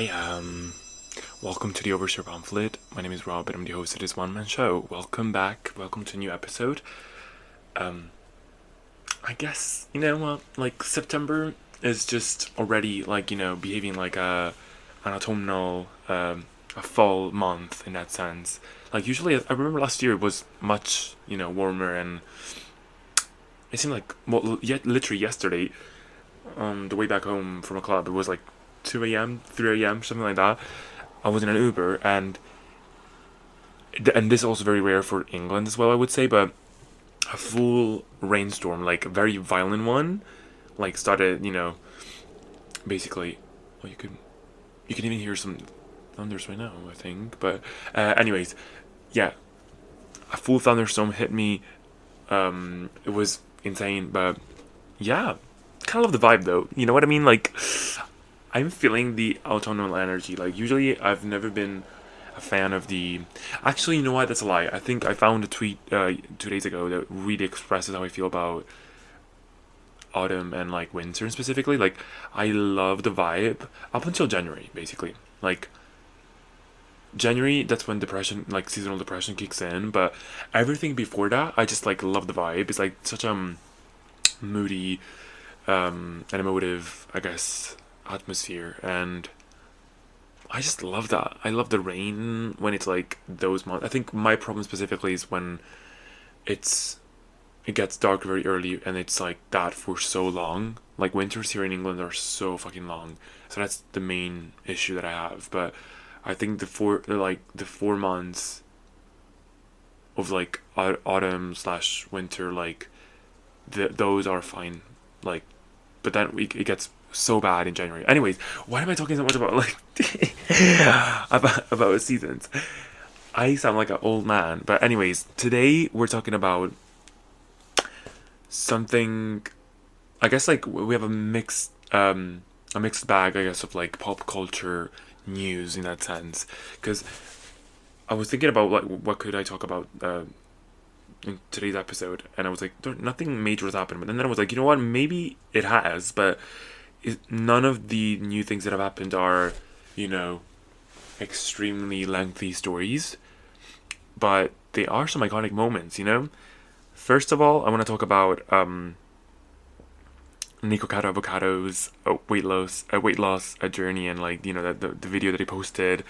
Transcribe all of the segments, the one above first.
Hey, welcome to the Overshare Pamphlet. My name is Rob and I'm the host of this one-man show. Welcome back. Welcome to a new episode. I guess, like September is just already behaving like an autumnal, a fall month in that sense. Like usually, I remember last year it was much, warmer and it seemed like, well, yet literally yesterday, on the way back home from a club, it was like 2 a.m., 3 a.m., something like that. I was in an Uber, and this is also very rare for England as well, I would say, but a full rainstorm, like a very violent one, like started, basically. Well, you can even hear some thunders right now, I think. But anyways, yeah, a full thunderstorm hit me. It was insane, but yeah, kind of love the vibe though. You know what I mean? Like, I'm feeling the autumnal energy. Like, usually I've never been a fan of the. Actually, you know what? That's a lie. I think I found a tweet 2 days ago that really expresses how I feel about autumn and like winter specifically. Like, I love the vibe up until January, basically. Like, January, that's when depression, like seasonal depression, kicks in. But everything before that, I just like love the vibe. It's like such a moody, and emotive, I guess, atmosphere, and I just love that. I love the rain when it's like those months. I think my problem specifically is when it's it gets dark very early and it's like that for so long. Like winters here in England are so fucking long, so that's the main issue that I have. But I think the 4 months of like autumn slash winter, like those are fine. Like, but then it gets so bad in January. Anyways, why am I talking so much about like about seasons? I sound like an old man. But anyways, today we're talking about something. I guess like we have a mixed bag, I guess, of like pop culture news in that sense. Because I was thinking about like what could I talk about in today's episode, and I was like, nothing major has happened. But then I was like, you know what? Maybe it has, but none of the new things that have happened are, you know, extremely lengthy stories, but they are some iconic moments, you know? First of all, I want to talk about Nikocado Avocado's weight loss journey, and like, the video that he posted,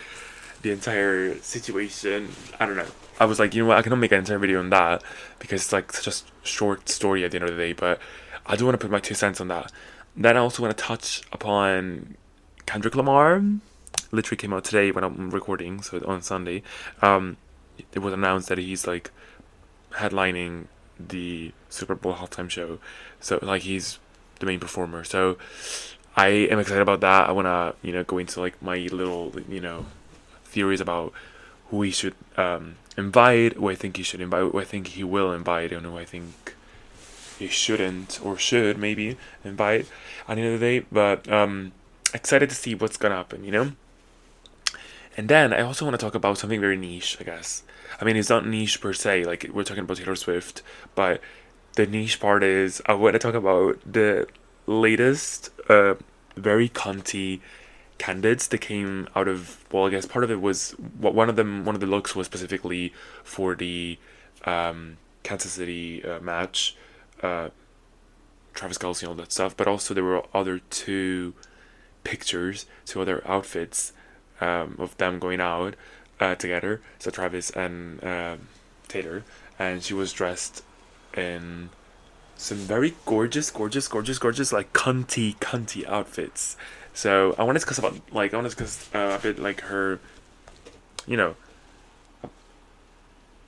the entire situation. I don't know. I was like, you know what, I cannot make an entire video on that because it's like such a short story at the end of the day, but I do want to put my 2 cents on that. Then I also want to touch upon Kendrick Lamar. Literally came out today when I'm recording, so on Sunday. It was announced that he's like headlining the Super Bowl halftime show. So like he's the main performer. So I am excited about that. I wanna, go into like my little, theories about who he should invite, who I think he should invite, who I think he will invite, and who I think he shouldn't or should maybe invite at the end of the day. But excited to see what's gonna happen, you know? And then I also want to talk about something very niche, I guess. I mean, it's not niche per se, like we're talking about Taylor Swift, but the niche part is I want to talk about the latest, very cunty candidates that came out of. Well, I guess part of it was one of the looks was specifically for the Kansas City match, Travis Kelce and all that stuff, but also there were other two other outfits of them going out together. So Travis and Taylor, and she was dressed in some very gorgeous, like cunty outfits. So I want to discuss a bit like her, you know.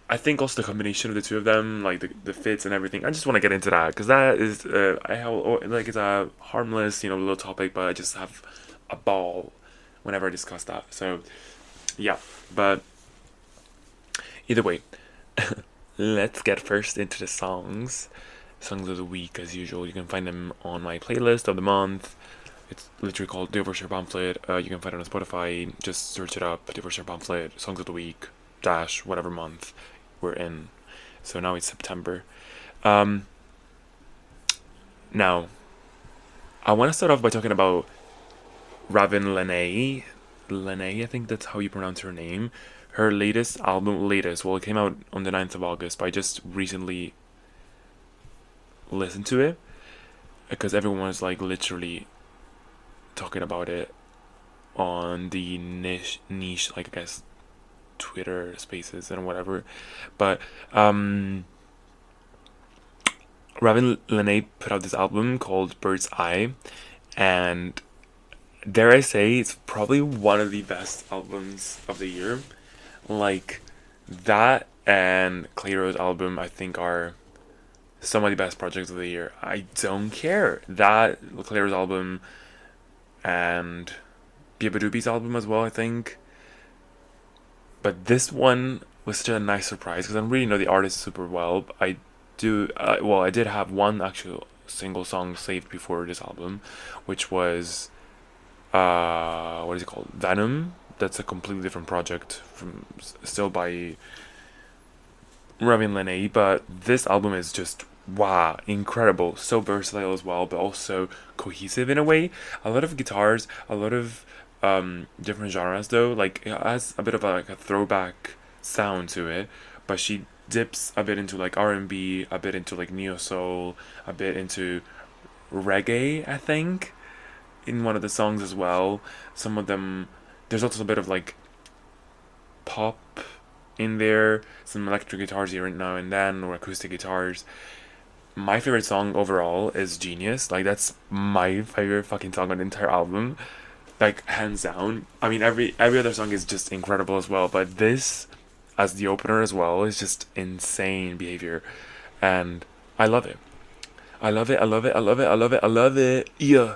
I think also the combination of the two of them, like the fits and everything. I just want to get into that because that is I have like it's a harmless, little topic, but I just have a ball whenever I discuss that. So yeah, but either way, let's get first into the songs of the week. As usual, you can find them on my playlist of the month. It's literally called The Overshare Pamphlet. You can find it on Spotify. Just search it up, The Overshare Pamphlet, songs of the week dash whatever month we're in. So now it's September. Now I want to start off by talking about Ravin Lene. Lene, I think that's how you pronounce her name. Her latest album, well, it came out on the 9th of August, but I just recently listened to it because everyone was like literally talking about it on the niche, like I guess Twitter Spaces and whatever. But Ravin Lene put out this album called Bird's Eye, and dare I say, it's probably one of the best albums of the year. Like, that and Clayro's album, I think, are some of the best projects of the year. I don't care. That, Clayro's album, and Biabadoobie's album as well, I think. But this one was such a nice surprise because I don't really know the artist super well. But I did have one actual single song saved before this album, which was what is it called? Venom. That's a completely different project from still by Ravin Lene, but this album is just wow, incredible, so versatile as well, but also cohesive in a way. A lot of guitars, a lot of different genres though. Like it has a bit of like a throwback sound to it, but she dips a bit into like R&B, a bit into like neo soul, a bit into reggae, I think, in one of the songs as well. Some of them, there's also a bit of like pop in there, some electric guitars here and now and then, or acoustic guitars. My favorite song overall is Genius. Like that's my favorite fucking song on the entire album. Like hands down. I mean every other song is just incredible as well, but this as the opener as well is just insane behavior. And I love it. I love it, I love it, I love it, I love it, I love it. Yeah.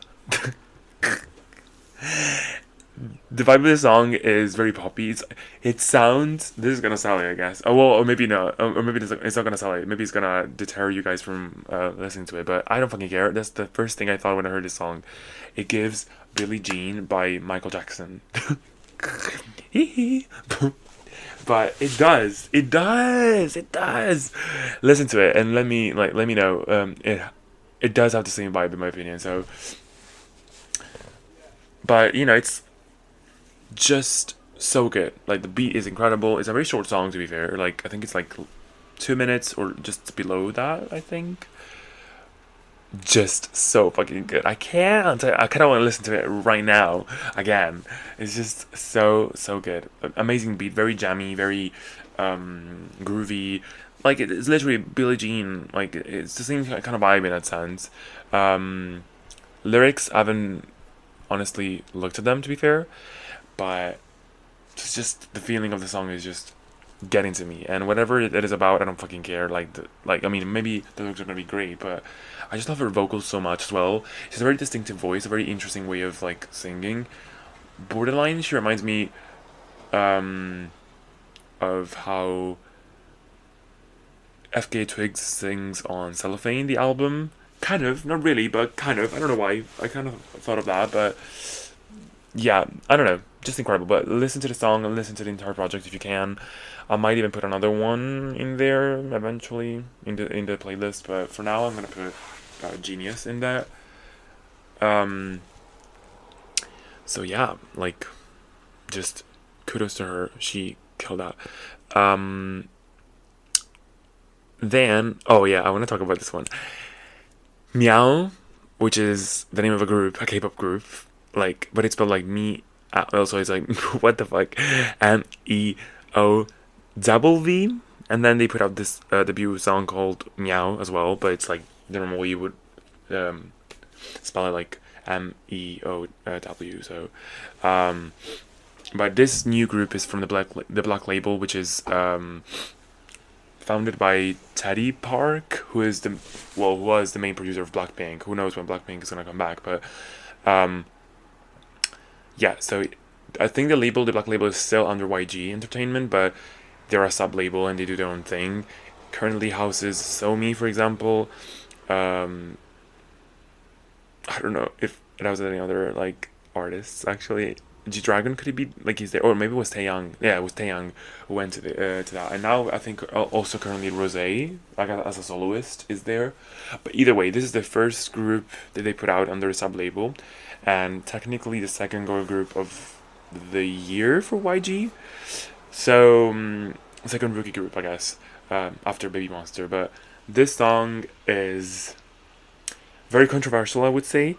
The vibe of the song is very poppy. It sounds. This is gonna sound like, I guess. Oh well, or maybe not. Or maybe it's not gonna sound like. Maybe it's gonna deter you guys from listening to it. But I don't fucking care. That's the first thing I thought when I heard this song. It gives Billie Jean by Michael Jackson. But it does. It does. It does. Listen to it and let me know. It does have the same vibe in my opinion. So, but it's just so good. Like the beat is incredible. It's a very short song to be fair. Like I think it's like 2 minutes or just below that, I think. Just so fucking good. I can't. I kind of want to listen to it right now again. It's just so good. Amazing beat, very jammy, very groovy. Like it's literally Billie Jean. Like it's the same kind of vibe in that sense. Lyrics, I haven't honestly looked at them to be fair, but it's just the feeling of the song is just getting to me, and whatever it is about, I don't fucking care. Like I mean, maybe the lyrics are gonna be great, but I just love her vocals so much as well. She has a very distinctive voice, a very interesting way of like singing. Borderline, she reminds me of how FK Twigs sings on Cellophane, the album. Kind of, not really, but kind of. I don't know why. I kind of thought of that, but yeah, I don't know. Just incredible. But listen to the song and listen to the entire project if you can. I might even put another one in there eventually in the playlist, but for now I'm gonna put Genius in that. Um, so yeah, like, just kudos to her. She killed that. Um, then, oh yeah, I want to talk about this one. Meow, which is the name of a group, a K-pop group, like, but it's spelled like me. Also, it's like what the fuck, MEO and then they put out this debut song called Meow as well, but it's like the normal way you would spell it, like MEOW. So, but this new group is from the Black Label, which is founded by Teddy Park, who was the main producer of Blackpink. Who knows when Blackpink is gonna come back? But yeah. So I think the Black Label, is still under YG Entertainment, but they're a sub label and they do their own thing. Currently houses Somi, for example. I don't know if it has any other like artists actually. G Dragon, could he be like he's there, or maybe it was Taeyang? Yeah, it was Taeyang who went to that, and now I think also currently Rose, like as a soloist, is there. But either way, this is the first group that they put out under a sub label, and technically the second girl group of the year for YG. So second rookie group, I guess, after Baby Monster. But this song is very controversial, I would say.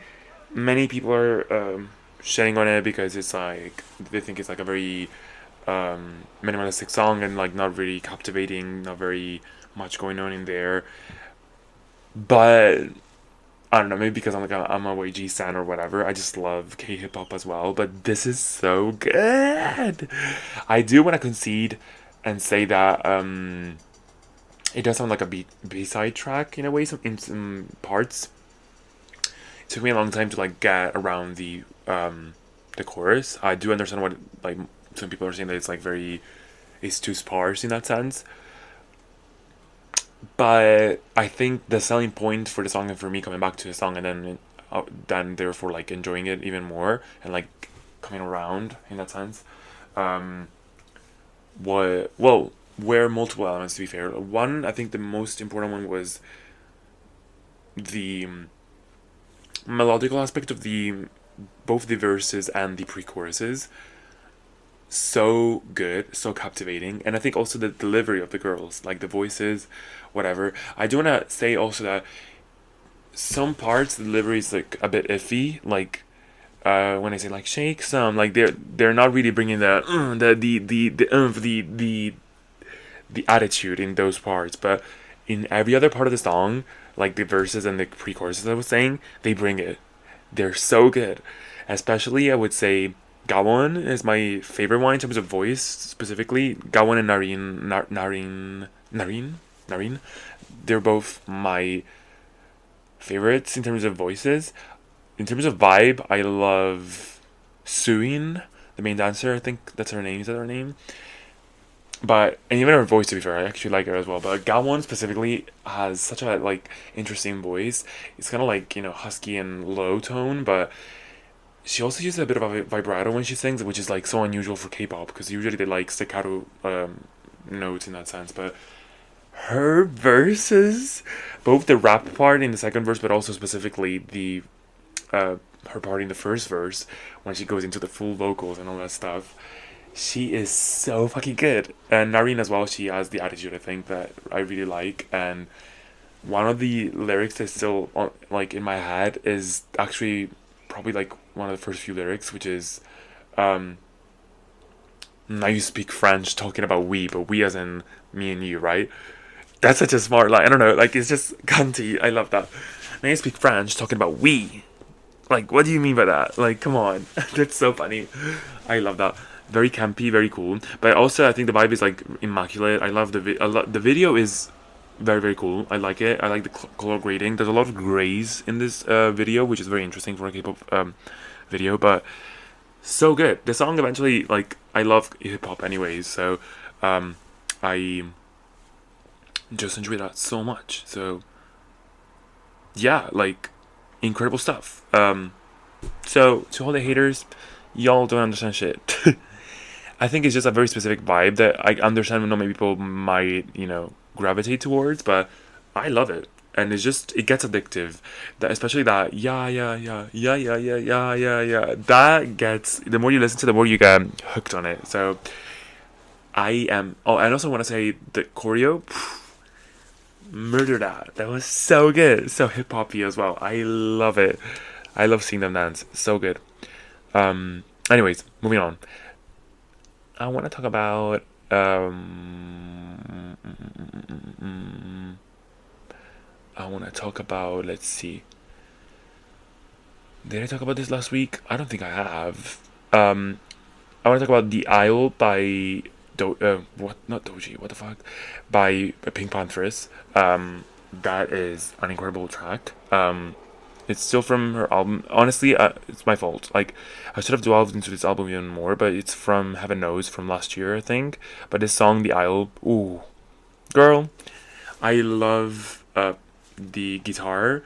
Many people are shitting on it because it's like they think it's like a very minimalistic song and like not really captivating, not very much going on in there. But I don't know, maybe because I'm a YG stan or whatever. I just love K hip hop as well. But this is so good. I do want to concede and say that it does sound like a B side track in a way, in some parts. It took me a long time to like get around the chorus. I do understand what like some people are saying that it's like it's too sparse in that sense. But I think the selling point for the song and for me coming back to the song and then therefore like enjoying it even more and like coming around in that sense, um, what well were multiple elements to be fair. One, I think the most important one was the melodical aspect of the both the verses and the pre-choruses. So good, so captivating, and I think also the delivery of the girls, like the voices, whatever. I do want to say also that some parts the delivery is like a bit iffy, like when I say like shake some, like they're not really bringing the attitude in those parts, but in every other part of the song, like the verses and the pre-choruses I was saying, they bring it. They're so good. Especially, I would say Gawon is my favorite one in terms of voice specifically. Gawon and Nareen. They're both my favorites in terms of voices. In terms of vibe, I love Suin, the main dancer. I think that's her name. Is that her name? But and even her voice, to be fair, I actually like her as well. But Gawon specifically has such a like interesting voice. It's kind of like husky and low tone, but she also uses a bit of a vibrato when she sings, which is like so unusual for K-pop because usually they like staccato notes in that sense. But her verses, both the rap part in the second verse, but also specifically the her part in the first verse when she goes into the full vocals and all that stuff. She is so fucking good, and Nareen as well. She has the attitude I think that I really like, and one of the lyrics that's still like in my head is actually probably like one of the first few lyrics, which is now you speak French talking about we, but we as in me and you, right? That's such a smart line. I don't know, like it's just cunty. I love that. Now you speak French talking about we. Like, what do you mean by that? Like, come on. That's so funny. I love that. Very campy, very cool. But also, I think the vibe is like immaculate. I love the video is very very cool. I like it. I like the color grading. There's a lot of grays in this video, which is very interesting for a K-pop video. But so good. The song eventually, like, I love hip hop anyways, so I just enjoy that so much. So yeah, like incredible stuff. So to all the haters, y'all don't understand shit. I think it's just a very specific vibe that I understand not many people might, gravitate towards, but I love it. And it gets addictive. That especially that yeah. That gets the more you listen to, the more you get hooked on it. So I am. Oh, and I also want to say the choreo, murder that. That was so good, so hip hoppy as well. I love it. I love seeing them dance. So good. Anyways, moving on. I want to talk about let's see. Did I talk about this last week? I don't think I have. I want to talk about The Isle by what, not Doji, what the fuck, by Pink Panthers. That is an incredible track. It's still from her album. Honestly, it's my fault. Like, I should have delved into this album even more, but it's from Heaven Knows from last year, I think. But this song, The Isle, ooh, girl, I love the guitar.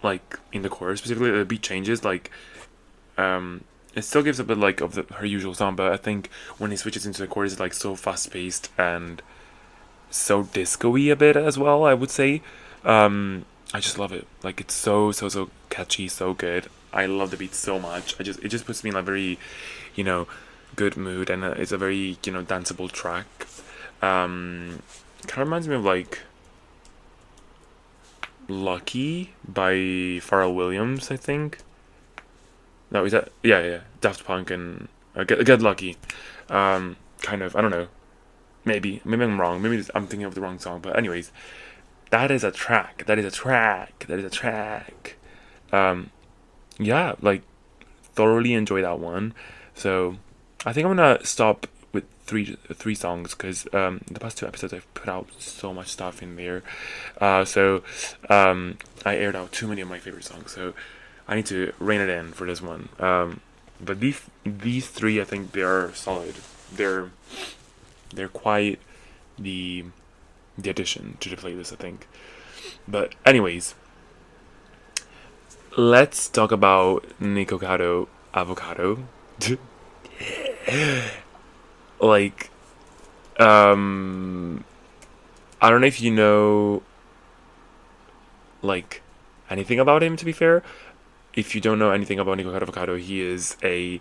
Like in the chorus specifically, the beat changes. Like, it still gives a bit like of her usual sound, but I think when he switches into the chorus, it's like so fast paced and so disco-y a bit as well, I would say. I just love it. Like, it's so catchy, so good. I love the beat so much. It just puts me in a very, you know, good mood, and it's a very, you know, danceable track. Kind of reminds me of like Lucky by Pharrell Williams, I think. No, is that, yeah, Daft Punk and Get Lucky. Kind of, I don't know. Maybe I'm wrong. Maybe I'm thinking of the wrong song. But anyways, that is a track. That is a track. That is a track. Um, yeah, like thoroughly enjoy that one. So I think I'm gonna stop with three songs because the past two episodes I've put out so much stuff in there. So I aired out too many of my favorite songs. So I need to rein it in for this one. But these three, I think they are solid. They're quite the addition to the playlist, I think. But anyways, let's talk about Nikocado Avocado. Like, I don't know if you know like anything about him. To be fair, if you don't know anything about Nikocado Avocado, he is an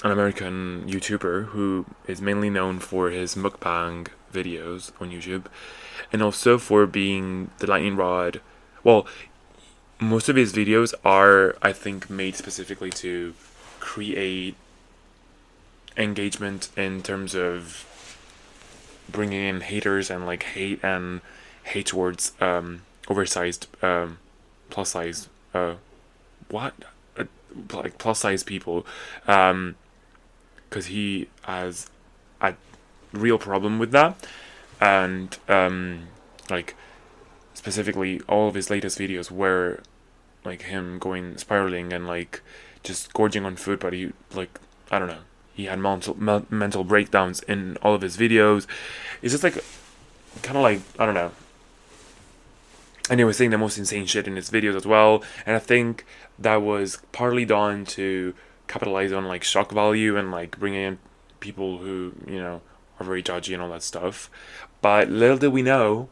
American YouTuber who is mainly known for his mukbang videos on YouTube, and also for being the lightning rod. Well, most of his videos are, I think, made specifically to create engagement in terms of bringing in haters and like hate towards oversized plus size what like plus size people, because he has a real problem with that, and like specifically all of his latest videos were like him going spiraling and like just gorging on food, but he, like, I don't know, he had mental breakdowns in all of his videos. It's just like kind of like, I don't know, and he was saying the most insane shit in his videos as well, and I think that was partly done to capitalize on like shock value and like bringing in people who, you know, are very judgy and all that stuff. But little did we know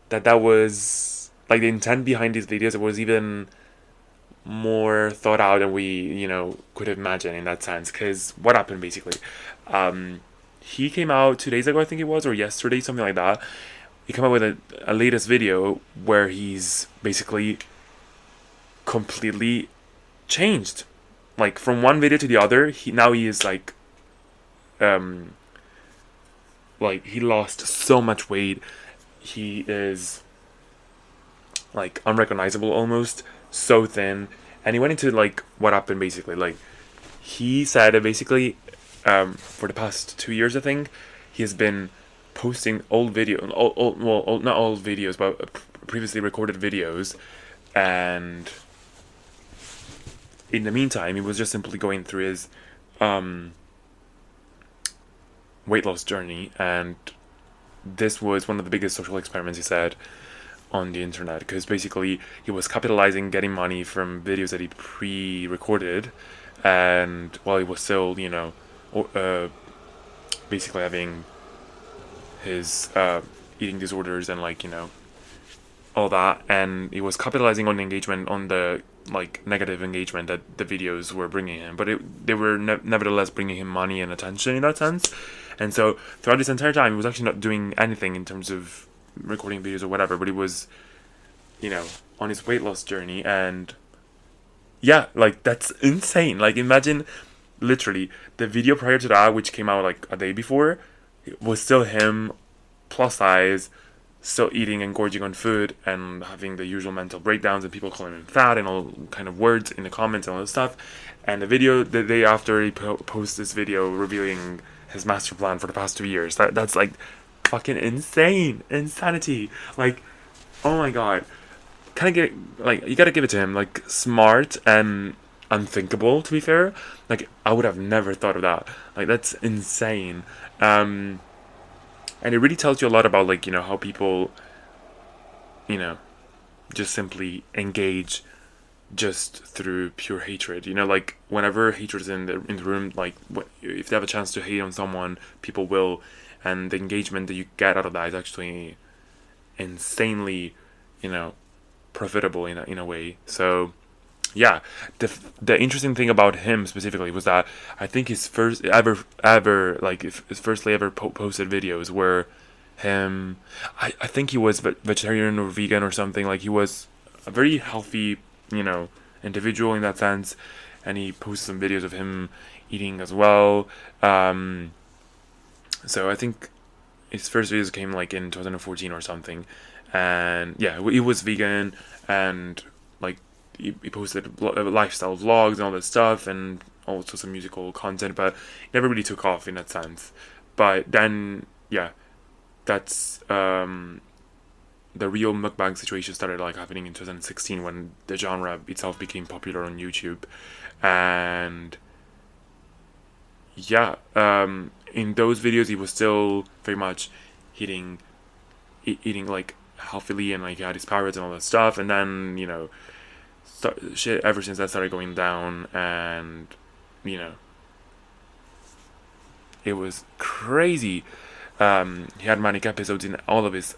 that was like the intent behind these videos. It was even more thought out than we, you know, could have imagined in that sense. Because what happened basically, he came out 2 days ago, I think it was, or yesterday, something like that. He came out with a latest video where he's basically completely changed, like from one video to the other. He is like he lost so much weight. He is like unrecognizable almost, so thin. And he went into like what happened basically. Like he said that basically for the past 2 years, I think, he has been posting old video, not old videos, but previously recorded videos, and in the meantime, he was just simply going through his weight loss journey, and this was one of the biggest social experiments, he said, on the internet, because basically he was capitalizing, getting money from videos that he pre-recorded, and while he was still, you know, basically having his eating disorders and like, you know, all that, and he was capitalizing on the engagement, on the like negative engagement that the videos were bringing him, but they were nevertheless bringing him money and attention in that sense. And so throughout this entire time, he was actually not doing anything in terms of recording videos or whatever, but he was, you know, on his weight loss journey. And yeah, like that's insane. Like imagine literally the video prior to that, which came out like a day before, was still him plus size, still eating and gorging on food and having the usual mental breakdowns and people calling him fat and all kind of words in the comments and all this stuff. And the video the day after he posts this video revealing his master plan for the past 2 years, that's like fucking insanity. Like, oh my god, kind of get, like, you gotta give it to him, like smart and unthinkable, to be fair. Like I would have never thought of that. Like that's insane. And it really tells you a lot about, like, you know, how people, you know, just simply engage just through pure hatred. You know, like whenever hatred is in the room, like if they have a chance to hate on someone, people will, and the engagement that you get out of that is actually insanely, you know, profitable in a way. So yeah, the interesting thing about him specifically was that I think his first ever like his firstly ever posted videos were him. I think he was vegetarian or vegan or something. Like he was a very healthy, you know, individual in that sense, and he posted some videos of him eating as well. So I think his first videos came like in 2014 or something, and yeah, he was vegan and like he posted lifestyle vlogs and all this stuff and also some musical content, but it never really took off in that sense. But then yeah, that's the real mukbang situation started like happening in 2016 when the genre itself became popular on YouTube, and yeah, in those videos he was still very much eating eating like healthily and like he had his pirates and all that stuff, and then you know shit ever since that started going down, and you know it was crazy. He had manic episodes in all of his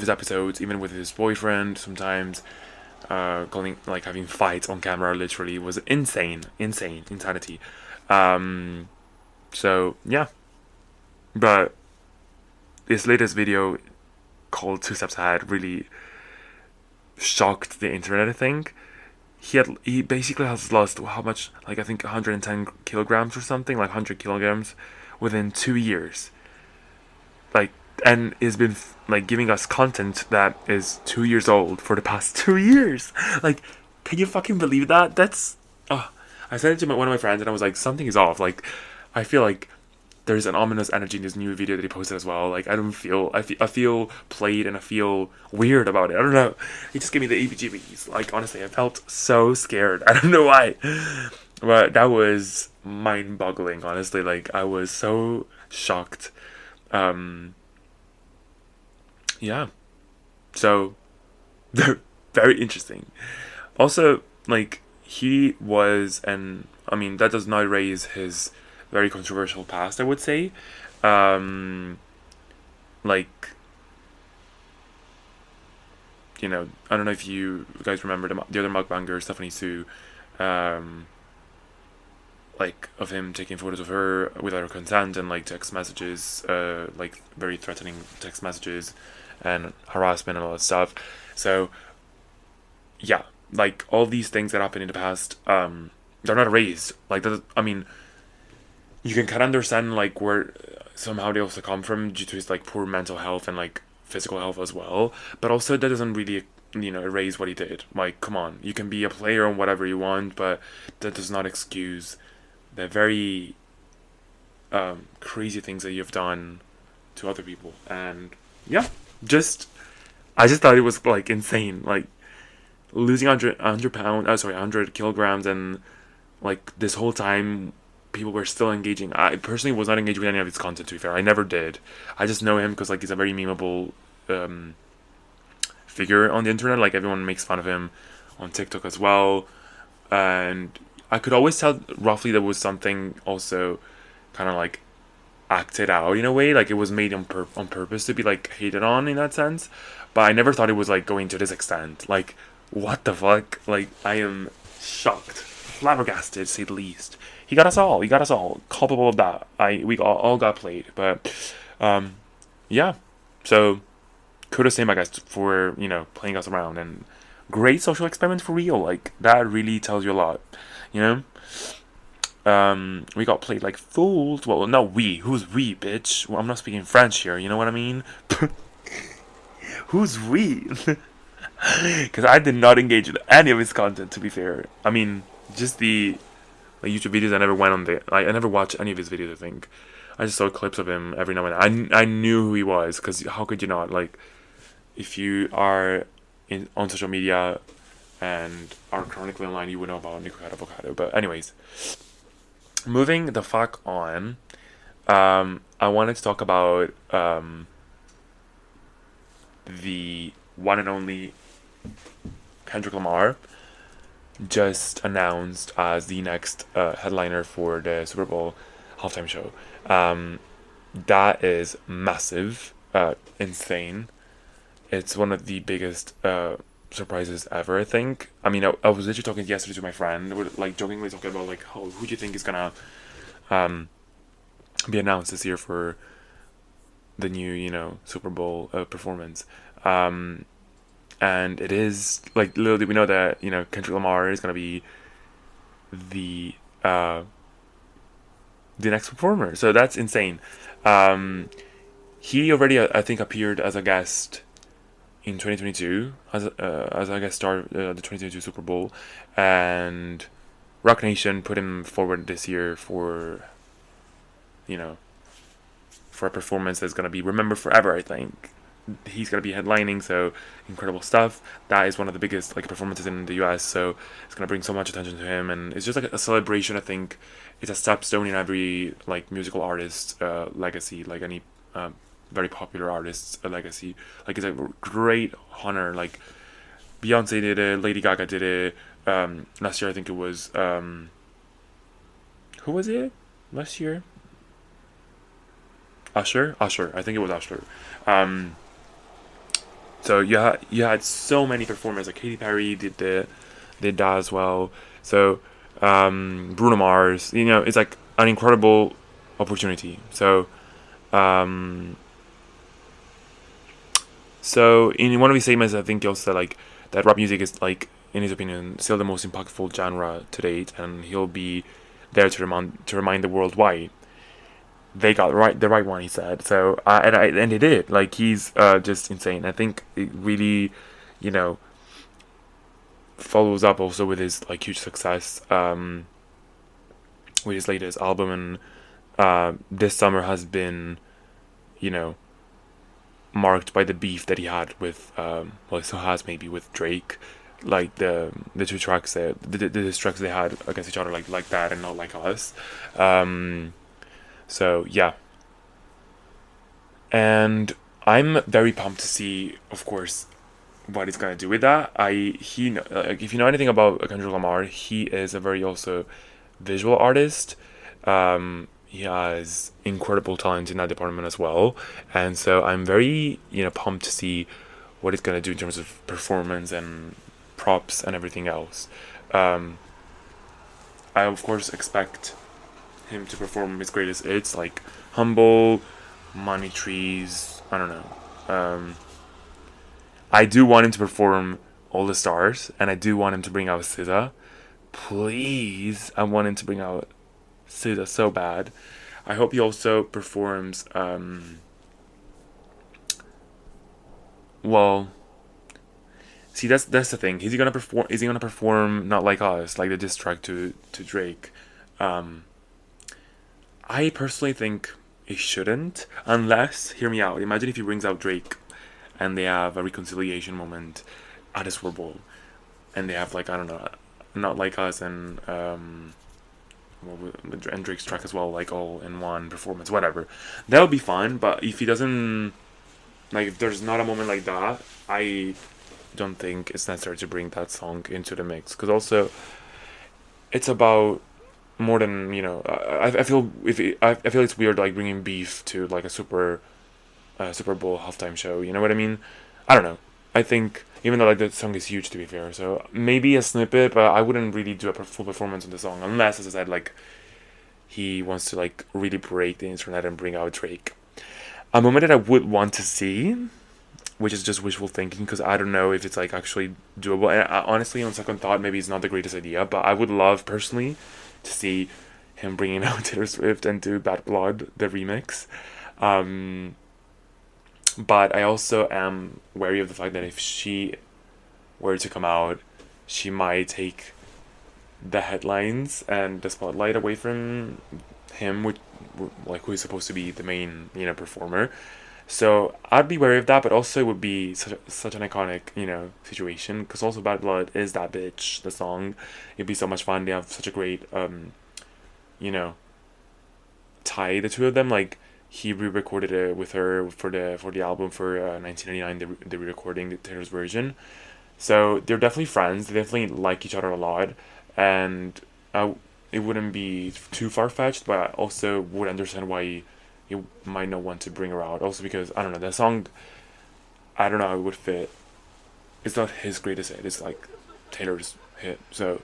episodes, even with his boyfriend sometimes. Calling like having fights on camera literally was insanity. So yeah, but this latest video called Two Steps Ahead really shocked the internet. I think he basically has lost how much, like I think 110 kilograms or something, like 100 kilograms within 2 years, like, and has been like giving us content that is 2 years old for the past 2 years. Like, can you fucking believe that? That's oh, I sent it to one of my friends and I was like, something is off. Like, I feel like there's an ominous energy in this new video that he posted as well. Like, I don't feel I feel played and I feel weird about it. I don't know. It just gave me the EBGBs. Like, honestly, I felt so scared. I don't know why, but that was mind-boggling. Honestly, like I was so shocked. Yeah. So very interesting. Also, like he was, and I mean that does not erase his very controversial past, I would say. Um, like you know, I don't know if you guys remember the other mukbanger Stephanie Sue, um, like of him taking photos of her without her consent and like text messages, like very threatening text messages and harassment and all that stuff. So yeah, like all these things that happened in the past, they're not erased. Like that, I mean, you can kind of understand like where somehow they also come from due to his like poor mental health and like physical health as well. But also that doesn't really erase what he did. Like, come on, you can be a player on whatever you want, but that does not excuse the very crazy things that you've done to other people. And yeah, just I just thought it was like insane. Like losing 100 pounds, 100 kilograms, and like this whole time people were still engaging. I personally was not engaged with any of his content, to be fair. I never did. I just know him because like he's a very memeable figure on the internet. Like everyone makes fun of him on TikTok as well, and I could always tell roughly there was something also kind of like acted out in a way, like it was made on purpose to be like hated on in that sense. But I never thought it was like going to this extent. Like, what the fuck? Like, I am shocked, flabbergasted, to say the least. He got us all. He got us all culpable of that. We all got played, but yeah. So kudos to him, I guess, for playing us around, and great social experiment for real. Like that really tells you a lot, you know. We got played like fools. Well, not we. Who's we, bitch? Well, I'm not speaking French here. You know what I mean? Who's we? Because I did not engage with any of his content. To be fair, I mean, just the YouTube videos. I never went on I never watched any of his videos. I think I just saw clips of him every now and then. I knew who he was, because how could you not? Like, if you are on social media and are chronically online, you would know about Nikocado, Avocado. But anyways, moving the fuck on, I wanted to talk about the one and only Kendrick Lamar, just announced as the next headliner for the Super Bowl halftime show. That is massive, insane. It's one of the biggest surprises ever. I think. I mean, I was literally talking yesterday to my friend, like jokingly talking about like, oh, who do you think is gonna um, be announced this year for the new, Super Bowl performance. Um, and it is like literally we know that Kendrick Lamar is gonna be the uh, the next performer. So that's insane. Um, he already I think appeared as a guest in 2022 as a guest star the 2022 Super Bowl, and Rock Nation put him forward this year you know for a performance that's gonna be remembered forever. I think he's gonna be headlining, so incredible stuff. That is one of the biggest like performances in the U.S. So it's gonna bring so much attention to him, and it's just like a celebration. I think it's a stepstone in every like musical artist legacy, like any very popular artist's legacy. Like it's a great honor. Like Beyonce did it, Lady Gaga did it. Last year I think it was who was it? Last year, Usher. Usher. I think it was Usher. Um, So you had so many performers like Katy Perry did that as well. So Bruno Mars, it's like an incredible opportunity. Um, so in one of his statements, I think he also said like that rap music is like in his opinion still the most impactful genre to date, and he'll be there to remind the world why they got the right one. He said so, and they did. Like he's just insane. I think it really, you know, follows up also with his like huge success with his latest album, and this summer has been, you know, marked by the beef that he had with well, it still has maybe with Drake. Like the two tracks that the diss tracks they had against each other, like that and not like us. Um, so yeah, and I'm very pumped to see, of course, what he's gonna do with that. Like, if you know anything about Kendrick Lamar, he is a very also visual artist. He has incredible talent in that department as well, and so I'm very pumped to see what he's gonna do in terms of performance and props and everything else. Um, I of course expect him to perform his greatest hits like Humble, Money Trees. I don't know. I do want him to perform All the Stars, and I do want him to bring out SZA. Please, I want him to bring out SZA so bad. I hope he also performs. Well, see, that's the thing. Is he gonna perform? Is he gonna perform Not Like Us, like the diss track to Drake? Um, I personally think he shouldn't, unless, hear me out. Imagine if he brings out Drake, and they have a reconciliation moment at a Super Bowl, and they have like I don't know, Not Like Us and and Drake's track as well, like all in one performance, whatever. That would be fun. But if he doesn't, like, if there's not a moment like that, I don't think it's necessary to bring that song into the mix. Because also, it's about more than I feel I feel it's weird like bringing beef to like a Super Bowl halftime show. You know what I mean? I don't know. I think even though like the song is huge to be fair, so maybe a snippet, but I wouldn't really do a full performance on the song unless, as I said, like he wants to like really break the internet and bring out Drake. A moment that I would want to see, which is just wishful thinking because I don't know if it's like actually doable. And honestly, on second thought, maybe it's not the greatest idea, but I would love personally to see him bringing out Taylor Swift and do Bad Blood, the remix. Um, but I also am wary of the fact that if she were to come out, she might take the headlines and the spotlight away from him, which like who is supposed to be the main performer. So I'd be wary of that, but also it would be such an iconic situation because also Bad Blood is that bitch the song. It'd be so much fun. They have such a great you know tie the two of them. Like he re-recorded it with her for the album for 1999. The re-recording the Taylor's version. So they're definitely friends. They definitely like each other a lot, and it wouldn't be too far fetched. But I also would understand why you might not want to bring her out. Also because I don't know, that song. I don't know how it would fit it's not his greatest hit. It's like Taylor's hit. So,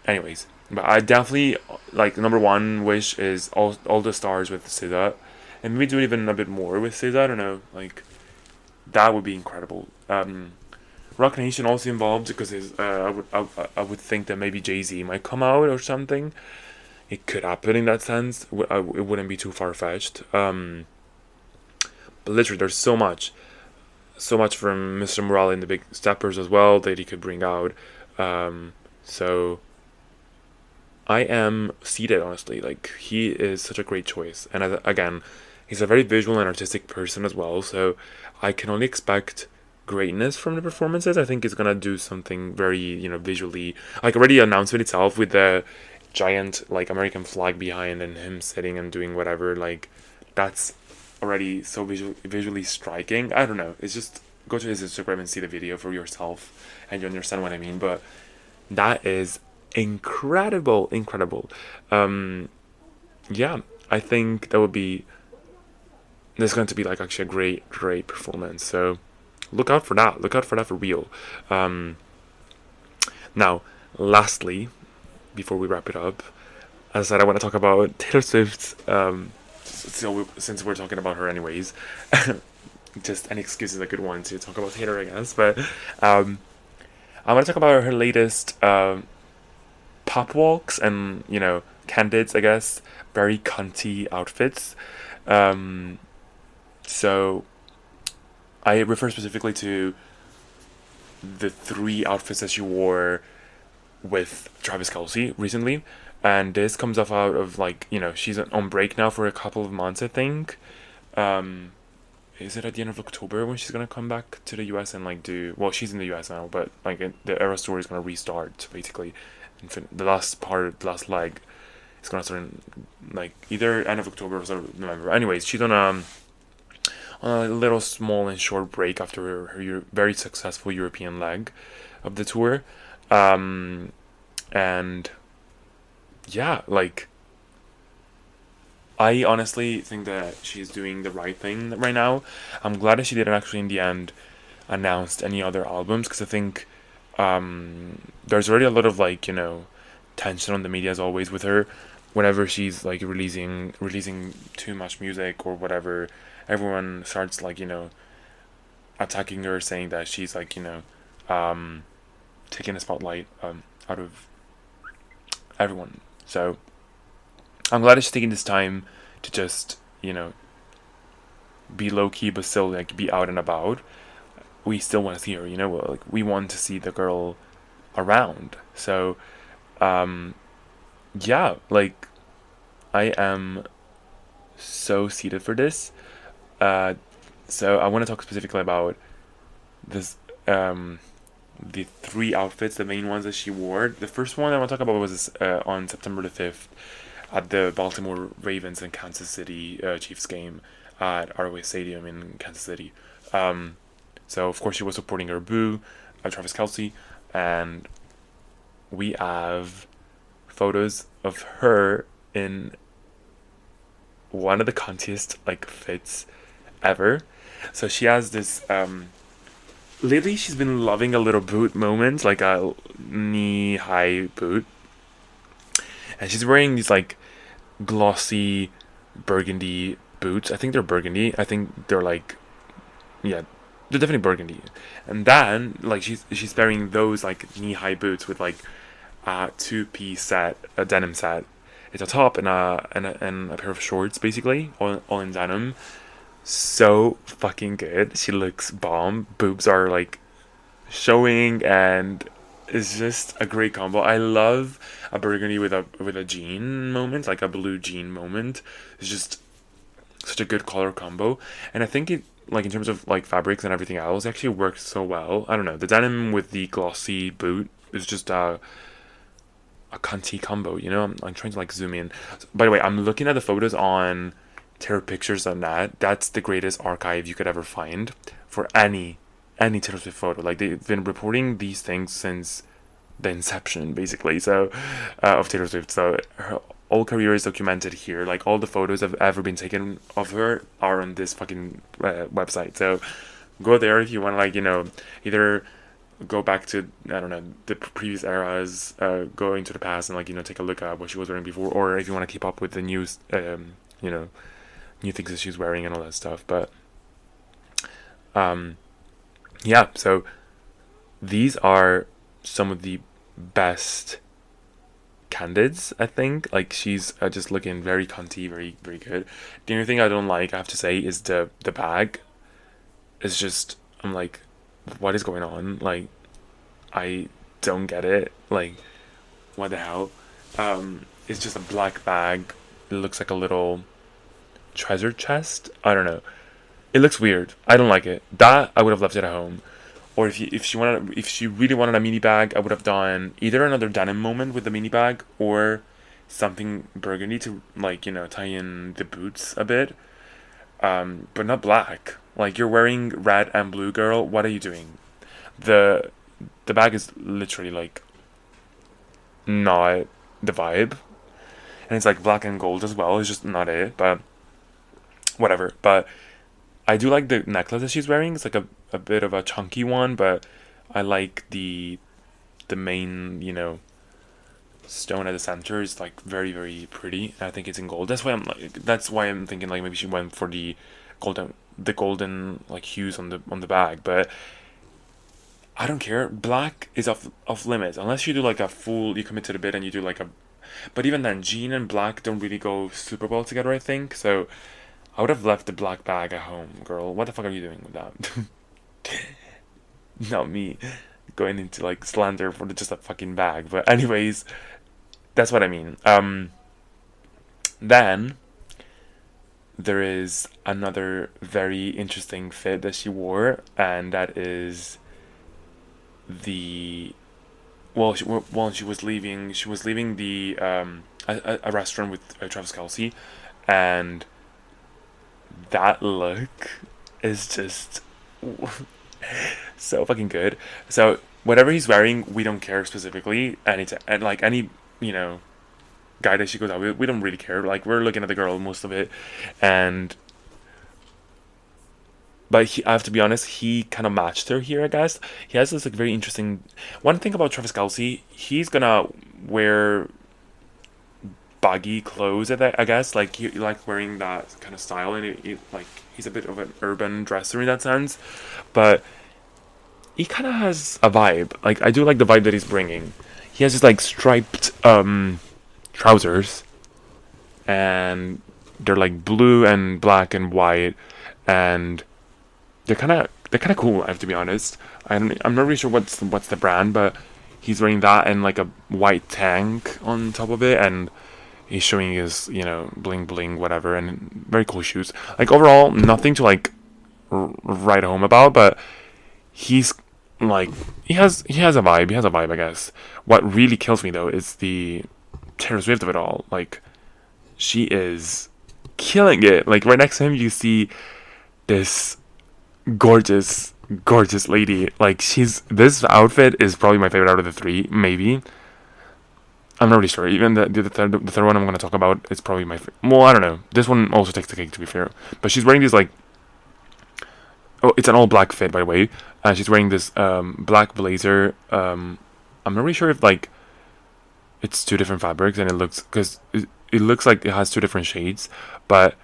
anyways, but I definitely like number one wish is all the stars with SZA, and maybe do even a bit more with SZA. I don't know, like that would be incredible. Rock Nation also involved because I would think that maybe Jay-Z might come out or something. It could happen in that sense. It wouldn't be too far fetched. But literally, there's so much from Mr. Morale and the Big Steppers as well that he could bring out. So I am seated, honestly. Like, he is such a great choice. And again, he's a very visual and artistic person as well. So I can only expect greatness from the performances. I think he's gonna do something very, visually. Like, already announced it itself with the giant, like, American flag behind and him sitting and doing whatever. Like, that's already so visually striking. I don't know. It's just go to his Instagram and see the video for yourself, and you understand what I mean. But that is incredible. Yeah, I think that would be. There's going to be like actually a great performance. So look out for that. Look out for that for real. Now, lastly, before we wrap it up, as I said, I want to talk about Taylor Swift. So since we're talking about her anyways, just an excuse is a good one to talk about Taylor, I guess. But I want to talk about her latest pop walks and candidates, I guess, very cunty outfits. So I refer specifically to the 3 outfits that she wore with Travis Kelce recently. And this comes off out of she's on break now for a couple of months, I think. Is it at the end of October when she's gonna come back to the US and do? Well, she's in the US now, but the Eras Tour is gonna restart basically. The last leg is gonna start in either end of October or start of November. Anyways, she's on a little small and short break after her very successful European leg of the tour, and. Yeah, I honestly think that she's doing the right thing right now. I'm glad that she didn't actually in the end announce any other albums, because I think there's already a lot of tension on the media as always with her. Whenever she's releasing too much music or whatever, everyone starts attacking her, saying that she's taking the spotlight out of everyone. So I'm glad that she's taking this time to just be low key but still be out and about. We still want to see her, we want to see the girl around. So yeah, I am so seated for this. So I want to talk specifically about this the 3 outfits, the main ones that she wore. The first one I want to talk about was on September the 5th at the Baltimore Ravens and Kansas City Chiefs game at Arrowhead Stadium in Kansas City. So of course she was supporting her boo, Travis Kelce, and we have photos of her in one of the cuntiest fits ever. So she has this lately she's been loving a little boot moment, like a knee-high boot. And she's wearing these glossy burgundy boots. I think they're burgundy. I think they're yeah, they're definitely burgundy. And then she's wearing those knee-high boots with a 2-piece set, a denim set. It's a top and a pair of shorts, basically, all in denim. So fucking good. She looks bomb. Boobs are showing, and it's just a great combo. I love a burgundy with a jean moment, a blue jean moment. It's just such a good color combo, and I think it in terms of fabrics and everything else, it actually works so well. I don't know, the denim with the glossy boot is just a cunty combo. I'm trying to zoom in. By the way, I'm looking at the photos on Taylor Pictures on that. That's the greatest archive you could ever find for any Taylor Swift photo. They've been reporting these things since the inception, basically. So of Taylor Swift. So her whole career is documented here. All the photos that have ever been taken of her are on this fucking website. So go there if you want either go back to, I don't know, the previous eras, go into the past and like, take a look at what she was wearing before, or if you want to keep up with the news, you know new things that she's wearing and all that stuff. But um yeah, so these are some of the best candidates, I think. Like, she's just looking very cunty, very very good. The only thing I don't like, I have to say, is the bag. It's just, I'm like, what is going on? Like, I don't get it. Like, what the hell? It's just a black bag. It looks like a little treasure chest. I don't know. It looks weird. I don't like it. That I would have left it at home. Or if she really wanted a mini bag, I would have done either another denim moment with the mini bag, or something burgundy to, like, tie in the boots a bit. But not black. Like, you're wearing red and blue, girl. What are you doing? The the bag is literally like not the vibe, and it's like black and gold as well. It's just not it. But whatever. But I do like the necklace that she's wearing. It's like a bit of a chunky one, but I like the main, stone at the center is like very very pretty. I think it's in gold. That's why I'm thinking like maybe she went for the golden like hues on the bag. But I don't care. Black is off limits unless you do like a full, you commit to the bit and you do like a. But even then, jean and black don't really go super well together, I think. So I would have left the black bag at home, girl. What the fuck are you doing with that? Not me going into like slander for just a fucking bag. But anyways, that's what I mean. Then there is another very interesting fit that she wore, and that is the she was leaving. She was leaving the a restaurant with Travis Kelce, and that look is just so fucking good. So whatever he's wearing, we don't care specifically, and like any guy that she goes out with, we don't really care. Like, we're looking at the girl most of it, and but I have to be honest, he kind of matched her here, I guess. He has this like very interesting. One thing about Travis Kelce, he's gonna wear baggy clothes. I guess like he like wearing that kind of style, and like he's a bit of an urban dresser in that sense, but he kind of has a vibe. Like, I do like the vibe that he's bringing. He has this like striped trousers, and they're like blue and black and white, and they're kind of cool. I have to be honest. I'm not really sure what's the brand, but he's wearing that and like a white tank on top of it, and he's showing his bling bling whatever, and very cool shoes. Like, overall, nothing to like write home about, but he's like he has a vibe. He has a vibe, I guess. What really kills me though is the Taylor Swift of it all. Like, she is killing it. Like, right next to him, you see this gorgeous lady. Like, this outfit is probably my favorite out of the three, maybe. I'm not really sure. Even the third one I'm going to talk about is probably my favorite. Well, I don't know. This one also takes the cake, to be fair. But she's wearing these like, oh, it's an all black fit, by the way. She's wearing this black blazer. I'm not really sure if like it's two different fabrics, and because it looks like it has two different shades, but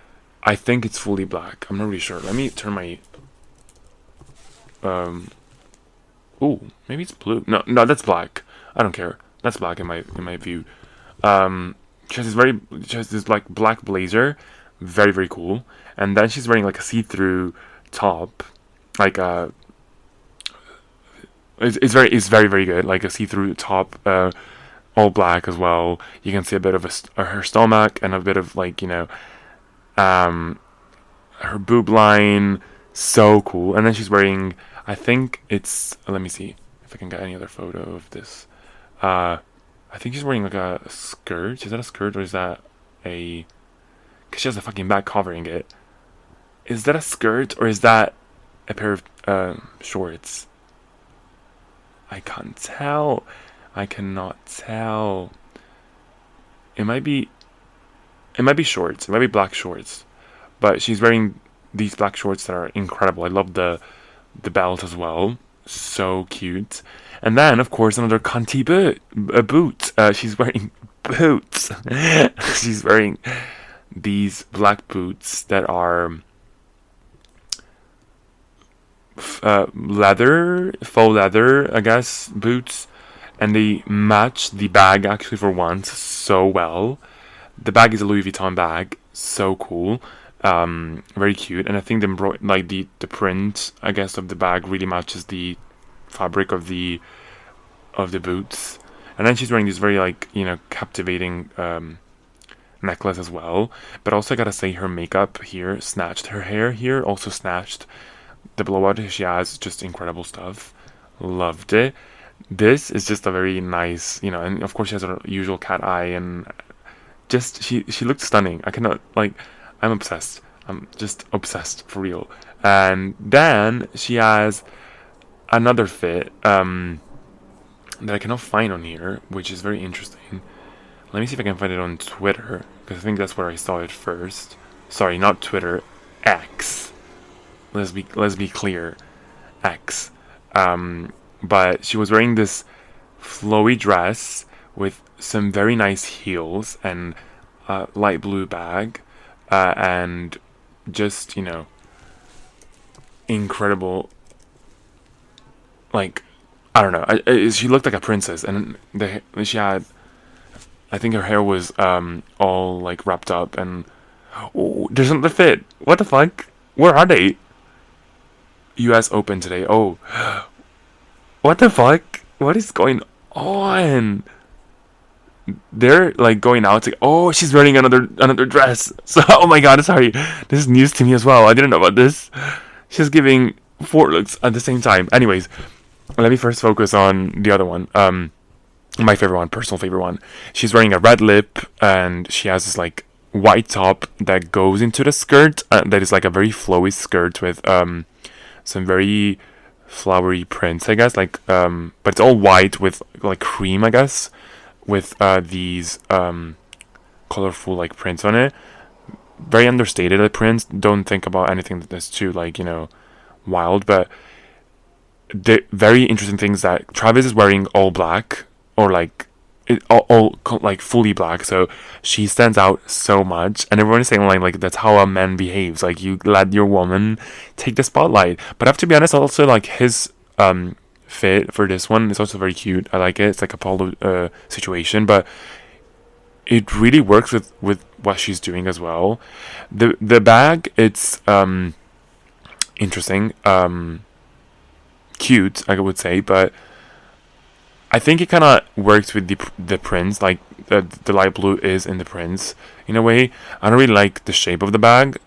I think it's fully black. I'm not really sure. Let me turn my oh, maybe it's blue. No, that's black. I don't care. That's black in my view. She has this like black blazer, very very cool, and then she's wearing like a see-through top, like it's very very good, like a see-through top, all black as well. You can see a bit of her stomach and a bit of like her boob line. So cool. And then she's wearing, I think it's, let me see if I can get any other photo of this. I think she's wearing like a skirt. Is that a skirt, or is that a, because she has a fucking bag covering it. Is that a skirt, or is that a pair of shorts? I can't tell. I cannot tell. It might be shorts. It might be black shorts. But she's wearing these black shorts that are incredible. I love the belt as well. So cute. And then, of course, another cunty boot. She's wearing boots. She's wearing these black boots that are leather, faux leather, I guess, boots. And they match the bag actually for once so well. The bag is a Louis Vuitton bag. So cool. Very cute. And I think the print, I guess, of the bag really matches the fabric of the boots. And then she's wearing this very captivating necklace as well. But also I gotta say her makeup here snatched. Her hair here also snatched. The blowout she has, just incredible stuff. Loved it. This is just a very nice, and of course she has her usual cat eye, and just she looked stunning. I cannot I'm obsessed. I'm just obsessed for real. And then she has another fit that I cannot find on here, which is very interesting. Let me see if I can find it on Twitter, because I think that's where I saw it first. Sorry, not Twitter, X. Let's be clear, X. But she was wearing this flowy dress with some very nice heels and a light blue bag, and just incredible. I don't know. She looked like a princess, and she had. I think her hair was all wrapped up, and oh, there's another fit. What the fuck? Where are they? U.S. Open today. Oh, what the fuck? What is going on? They're going out. Oh, she's wearing another dress. So, oh my god, sorry. This is news to me as well. I didn't know about this. She's giving four looks at the same time. Anyways, let me first focus on the other one. My favorite one, personal favorite one. She's wearing a red lip, and she has this white top that goes into the skirt. That is a very flowy skirt with some very flowery prints, I guess. But it's all white with cream, I guess, with these colorful prints on it. Very understated prints. Don't think about anything that's too wild, but the very interesting things that Travis is wearing all black, or all fully black, so she stands out so much, and everyone is saying that's how a man behaves. You let your woman take the spotlight. But I have to be honest, also his fit for this one is also very cute. I like it. It's a polo situation, but it really works with what she's doing as well. The bag, it's interesting, cute, I would say, but I think it kind of works with the prints. The light blue is in the prints in a way. I don't really like the shape of the bag.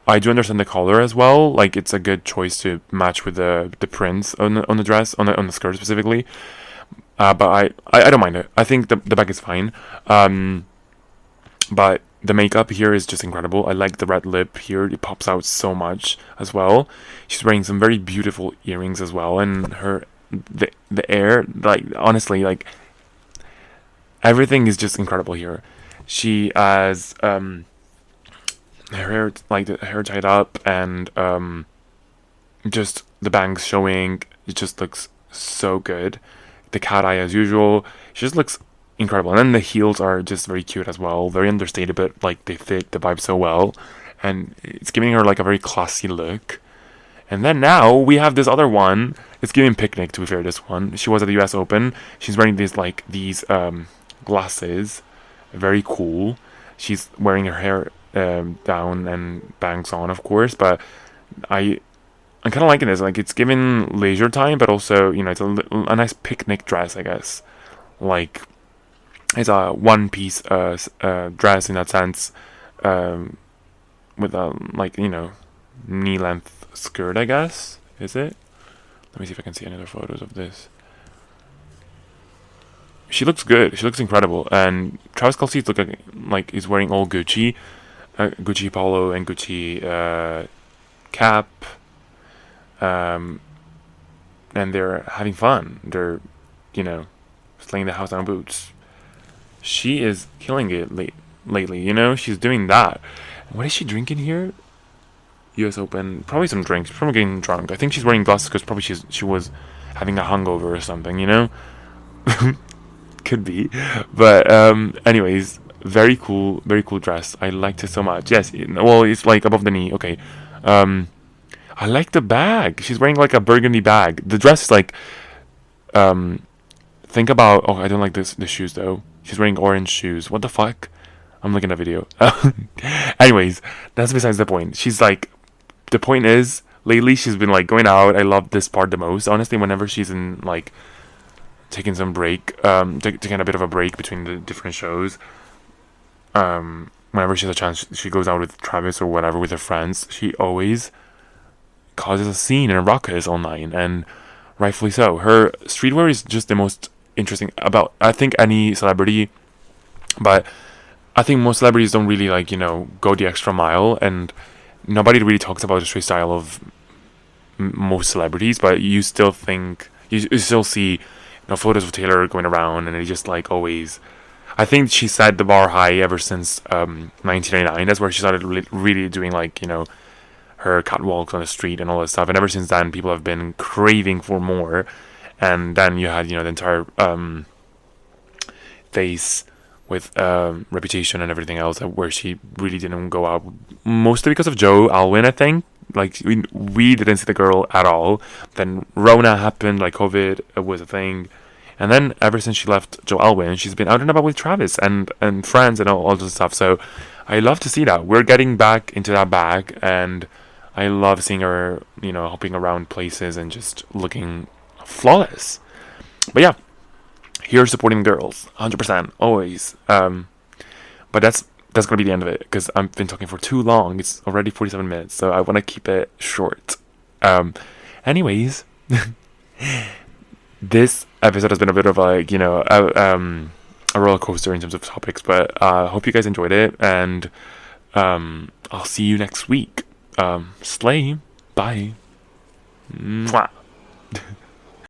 I do understand the color as well. It's a good choice to match with the prints on the dress, on the skirt specifically. But I don't mind it. I think the bag is fine. But the makeup here is just incredible. I like the red lip here. It pops out so much as well. She's wearing some very beautiful earrings as well, and the hair, honestly, everything is just incredible here. She has her hair, the hair tied up, and just the bangs showing. It just looks so good. The cat eye as usual. She just looks incredible. And then the heels are just very cute as well. Very understated, but they fit the vibe so well. And it's giving her a very classy look. And then now we have this other one. It's giving picnic, to be fair, this one. She was at the US Open. She's wearing these glasses. Very cool. She's wearing her hair down and bangs on, of course, but I'm kind of liking this. It's giving leisure time, but also, it's a nice picnic dress, I guess. It's a one-piece dress in that sense, with a knee-length skirt, I guess. Is it? Let me see if I can see any other photos of this. She looks good. She looks incredible. And Travis Kelce's look like he's wearing all Gucci, Gucci polo and Gucci cap. And they're having fun. They're, slaying the house on boots. She is killing it lately. She's doing that. What is she drinking here? U.S. Open. Probably some drinks. Probably getting drunk. I think she's wearing glasses because probably she was having a hangover or something. You know, could be. But anyways, very cool dress. I liked it so much. Yes. Well, it's like above the knee. Okay. I like the bag. She's wearing like a burgundy bag. The dress is like think about. Oh, I don't like the shoes though. She's wearing orange shoes. What the fuck? I'm looking at a video. Anyways, that's besides the point. She's like, the point is, lately she's been like going out. I love this part the most. Honestly, whenever she's in like taking some break, taking a bit of a break between the different shows. Whenever she has a chance, she goes out with Travis or whatever with her friends. She always causes a scene and a ruckus online, and rightfully so. Her streetwear is just the most interesting about I think any celebrity, but I think most celebrities don't really like go the extra mile, and nobody really talks about the street style of most celebrities. But you still think you still see photos of Taylor going around, and it just like always. I think she set the bar high ever since 1999. That's where she started really doing like her catwalks on the street and all that stuff. And ever since then, people have been craving for more. And then you had the entire phase with Reputation and everything else, where she really didn't go out, mostly because of Joe Alwyn, I think. Like we didn't see the girl at all. Then Rona happened, like COVID was a thing, and then ever since she left Joe Alwyn, she's been out and about with Travis and friends and all this stuff. So I love to see that we're getting back into that bag, and I love seeing her hopping around places and just looking flawless. But yeah, here supporting girls 100% always. But that's gonna be the end of it, because I've been talking for too long. It's already 47 minutes, so I want to keep it short. Anyways, this episode has been a bit of like a roller coaster in terms of topics, but hope you guys enjoyed it, and I'll see you next week. Slay, bye. Mwah.